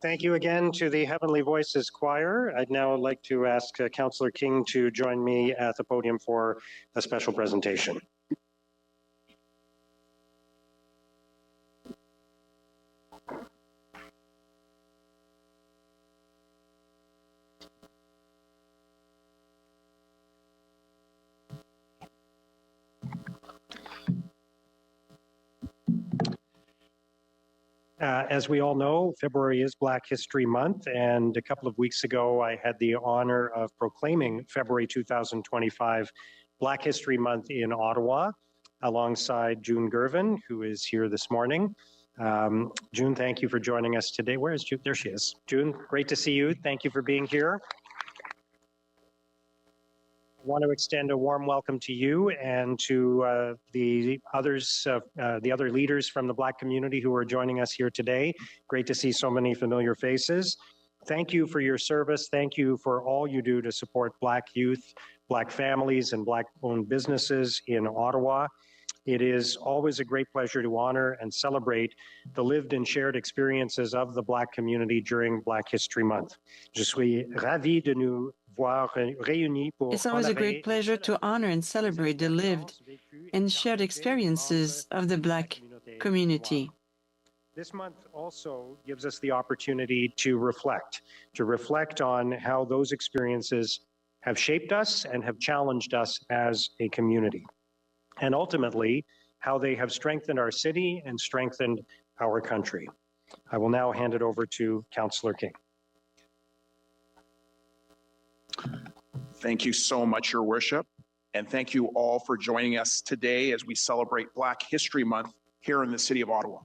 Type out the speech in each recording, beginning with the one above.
Thank you again to the Heavenly Voices Choir. I'd now like to ask Councillor King to join me at the podium for a special presentation. As we all know, February is Black History Month, and a couple of weeks ago I had the honor of proclaiming February 2025 Black History Month in Ottawa alongside June Gervin, who is here this morning. June, thank you for joining us today. Where is June? There she is. June, great to see you. Thank you for being here. I want to extend a warm welcome to you and to the others, the other leaders from the Black community who are joining us here today. Great to see so many familiar faces. Thank you for your service. Thank you for all you do to support Black youth, Black families, and Black-owned businesses in Ottawa. It is always a great pleasure to honor and celebrate the lived and shared experiences of the Black community during Black History Month. Je suis ravi de nous voir réunis pour It's always a great pleasure to honor and celebrate the lived and shared experiences of the Black community. This month also gives us the opportunity to reflect on how those experiences have shaped us and have challenged us as a community, and ultimately how they have strengthened our city and strengthened our country. I will now hand it over to Councillor King. Thank you so much, Your Worship, and thank you all for joining us today as we celebrate Black History Month here in the City of Ottawa.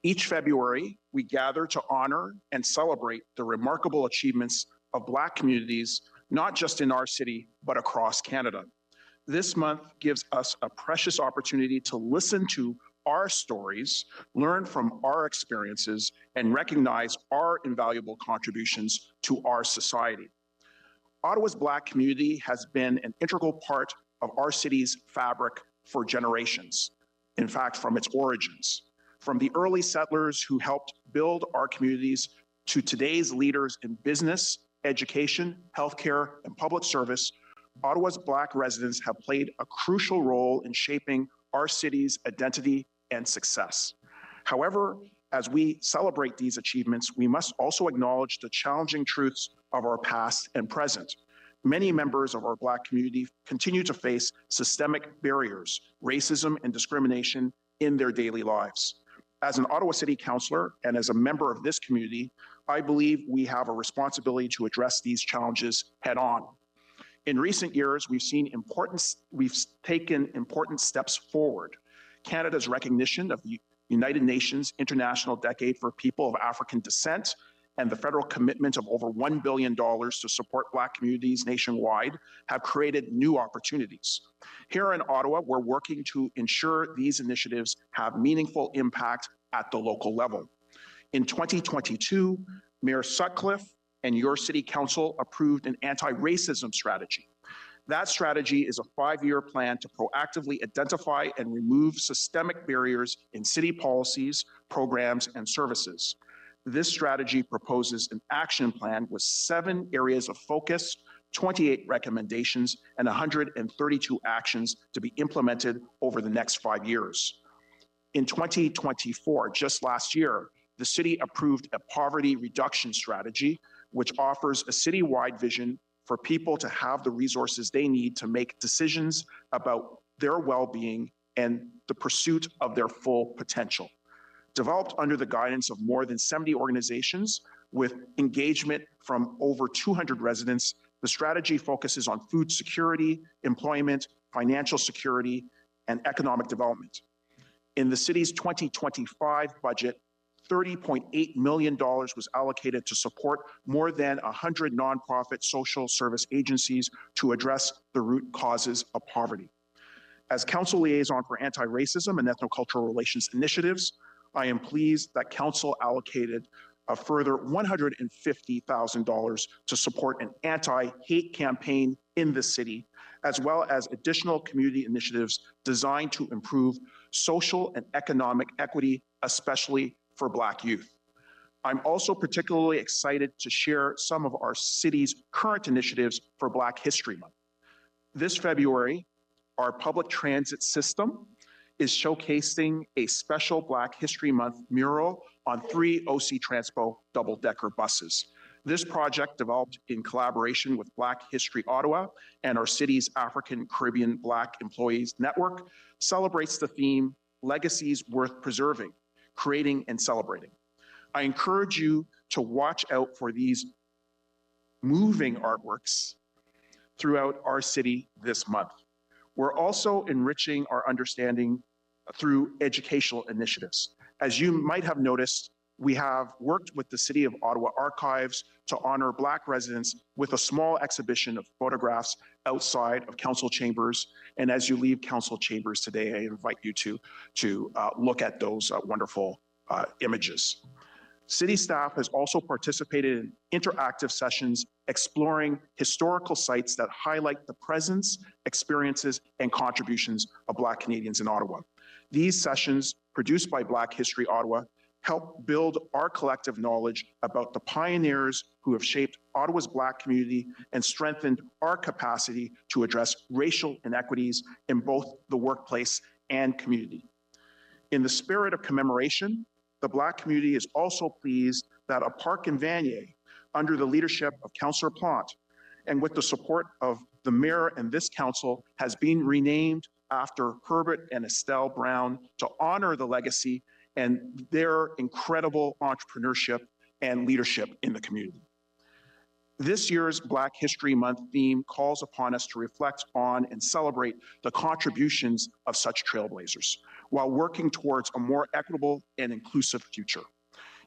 Each February, we gather to honor and celebrate the remarkable achievements of Black communities, not just in our city, but across Canada. This month gives us a precious opportunity to listen to our stories, learn from our experiences, and recognize our invaluable contributions to our society. Ottawa's Black community has been an integral part of our city's fabric for generations. In fact, from its origins. From the early settlers who helped build our communities to today's leaders in business, education, healthcare, and public service, Ottawa's Black residents have played a crucial role in shaping our city's identity and success. However, as we celebrate these achievements, we must also acknowledge the challenging truths of our past and present. Many members of our Black community continue to face systemic barriers, racism, and discrimination in their daily lives. As an Ottawa City Councillor and as a member of this community, I believe we have a responsibility to address these challenges head on. In recent years, we've taken important steps forward. Canada's recognition of the United Nations International Decade for People of African Descent and the federal commitment of over $1 billion to support Black communities nationwide have created new opportunities. Here in Ottawa, we're working to ensure these initiatives have meaningful impact at the local level. In 2022, Mayor Sutcliffe and your City Council approved an anti-racism strategy. That strategy is a 5-year plan to proactively identify and remove systemic barriers in city policies, programs, and services. This strategy proposes an action plan with 7 areas of focus, 28 recommendations, and 132 actions to be implemented over the next 5 years. In 2024, just last year, the city approved a poverty reduction strategy, which offers a citywide vision for people to have the resources they need to make decisions about their well-being and the pursuit of their full potential. Developed under the guidance of more than 70 organizations with engagement from over 200 residents, the strategy focuses on food security, employment, financial security, and economic development. In the city's 2025 budget, $30.8 million was allocated to support more than 100 nonprofit social service agencies to address the root causes of poverty. As Council Liaison for Anti-Racism and Ethnocultural Relations Initiatives, I am pleased that Council allocated a further $150,000 to support an anti-hate campaign in the city, as well as additional community initiatives designed to improve social and economic equity, especially for Black youth. I'm also particularly excited to share some of our city's current initiatives for Black History Month. This February, our public transit system is showcasing a special Black History Month mural on 3 OC Transpo double-decker buses. This project, developed in collaboration with Black History Ottawa and our city's African Caribbean Black Employees Network, celebrates the theme, Legacies Worth Preserving, Creating and Celebrating. I encourage you to watch out for these moving artworks throughout our city this month. We're also enriching our understanding through educational initiatives. As you might have noticed, we have worked with the City of Ottawa Archives to honor Black residents with a small exhibition of photographs outside of council chambers. And as you leave council chambers today, I invite you to look at those wonderful images. City staff has also participated in interactive sessions exploring historical sites that highlight the presence, experiences, and contributions of Black Canadians in Ottawa. These sessions, produced by Black History Ottawa, help build our collective knowledge about the pioneers who have shaped Ottawa's Black community and strengthened our capacity to address racial inequities in both the workplace and community. In the spirit of commemoration, the Black community is also pleased that a park in Vanier, under the leadership of Councillor Plante, and with the support of the Mayor and this council, has been renamed after Herbert and Estelle Brown to honor the legacy and their incredible entrepreneurship and leadership in the community. This year's Black History Month theme calls upon us to reflect on and celebrate the contributions of such trailblazers while working towards a more equitable and inclusive future.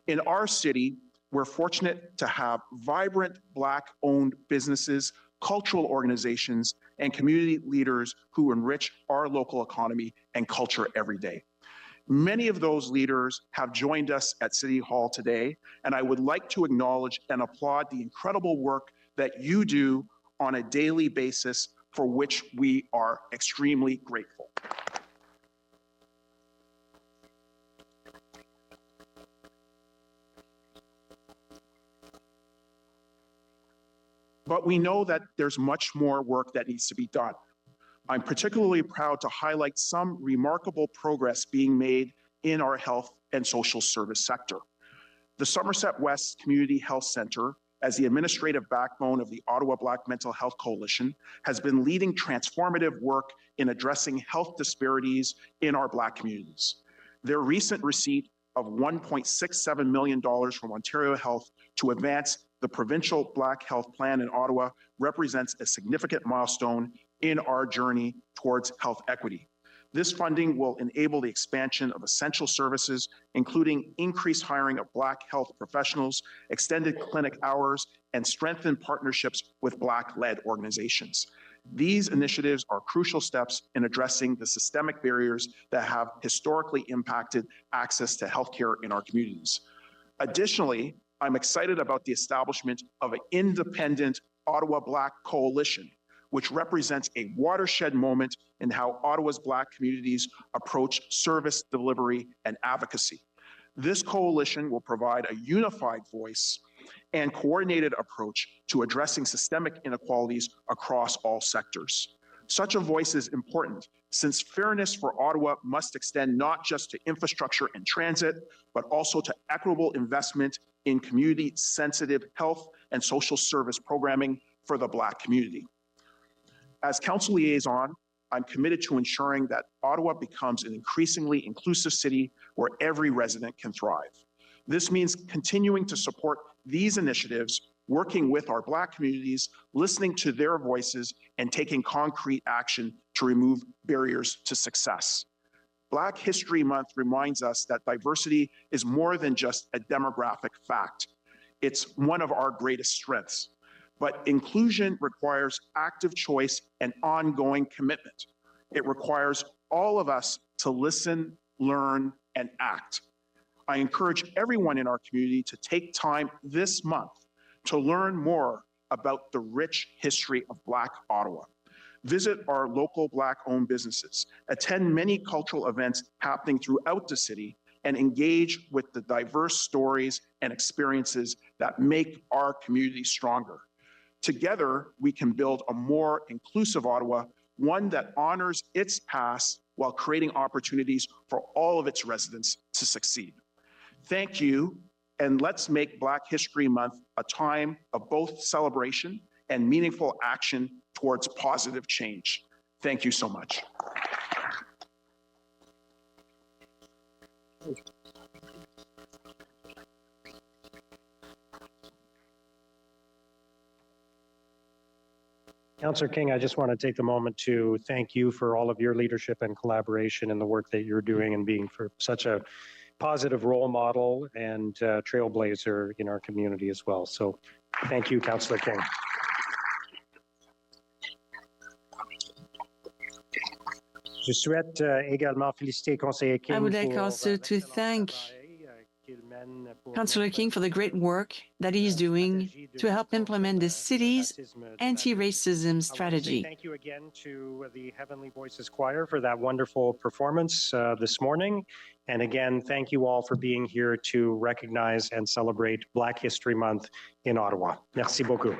In our city, we're fortunate to have vibrant Black-owned businesses, cultural organizations, and community leaders who enrich our local economy and culture every day. Many of those leaders have joined us at City Hall today, and I would like to acknowledge and applaud the incredible work that you do on a daily basis, for which we are extremely grateful. But we know that there's much more work that needs to be done. I'm particularly proud to highlight some remarkable progress being made in our health and social service sector. The Somerset West Community Health Centre, as the administrative backbone of the Ottawa Black Mental Health Coalition, has been leading transformative work in addressing health disparities in our Black communities. Their recent receipt of $1.67 million from Ontario Health to advance the provincial Black Health Plan in Ottawa represents a significant milestone in our journey towards health equity. This funding will enable the expansion of essential services, including increased hiring of Black health professionals, extended clinic hours, and strengthened partnerships with Black-led organizations. These initiatives are crucial steps in addressing the systemic barriers that have historically impacted access to healthcare in our communities. Additionally, I'm excited about the establishment of an independent Ottawa Black Coalition, which represents a watershed moment in how Ottawa's Black communities approach service delivery and advocacy. This coalition will provide a unified voice and coordinated approach to addressing systemic inequalities across all sectors. Such a voice is important, since fairness for Ottawa must extend not just to infrastructure and transit, but also to equitable investment in community-sensitive health and social service programming for the Black community. As council liaison, I'm committed to ensuring that Ottawa becomes an increasingly inclusive city where every resident can thrive. This means continuing to support these initiatives, working with our Black communities, listening to their voices, and taking concrete action to remove barriers to success. Black History Month reminds us that diversity is more than just a demographic fact. It's one of our greatest strengths. But inclusion requires active choice and ongoing commitment. It requires all of us to listen, learn, and act. I encourage everyone in our community to take time this month to learn more about the rich history of Black Ottawa. Visit our local Black-owned businesses, attend many cultural events happening throughout the city, and engage with the diverse stories and experiences that make our community stronger. Together, we can build a more inclusive Ottawa, one that honors its past while creating opportunities for all of its residents to succeed. Thank you, and let's make Black History Month a time of both celebration and meaningful action towards positive change. Thank you so much. Councillor King, I just want to take the moment to thank you for all of your leadership and collaboration and the work that you're doing and being for such a positive role model and trailblazer in our community as well. So thank you, Councillor King. I would like also to thank Councillor King for the great work that he's doing to help implement the city's anti-racism strategy. Thank you again to the Heavenly Voices Choir for that wonderful performance this morning. And again, thank you all for being here to recognize and celebrate Black History Month in Ottawa. Merci beaucoup.